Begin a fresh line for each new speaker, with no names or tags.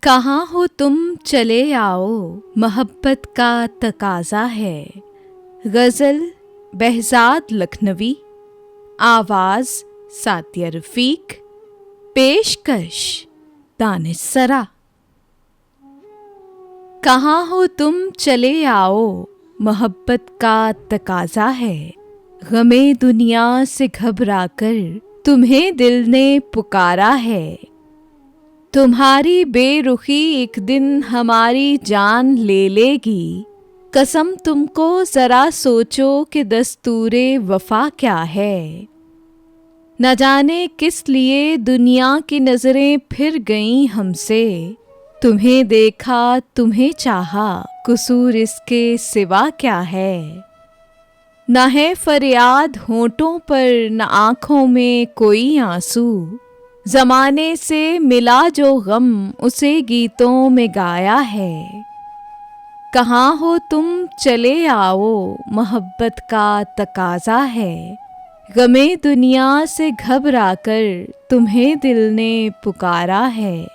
कहाँ हो तुम चले आओ, मोहब्बत का तकाजा है। गज़ल behzad लखनवी, आवाज़ सातिया रफ़ीक, पेशकश दानिश सरा। कहाँ हो तुम चले आओ, मोहब्बत का तकाजा है। गमे दुनिया से घबरा कर तुम्हें दिल ने पुकारा है। तुम्हारी बेरुखी एक दिन हमारी जान ले लेगी। कसम तुमको ज़रा सोचो कि दस्तूरे वफ़ा क्या है। न जाने किस लिए दुनिया की नज़रें फिर गईं हमसे। तुम्हें देखा तुम्हें चाहा, कसूर इसके सिवा क्या है। न है फरियाद होठों पर, न आँखों में कोई आंसू। ज़माने से मिला जो गम, उसे गीतों में गाया है। कहाँ हो तुम चले आओ, मोहब्बत का तकाजा है। गमे दुनिया से घबरा कर तुम्हें दिल ने पुकारा है।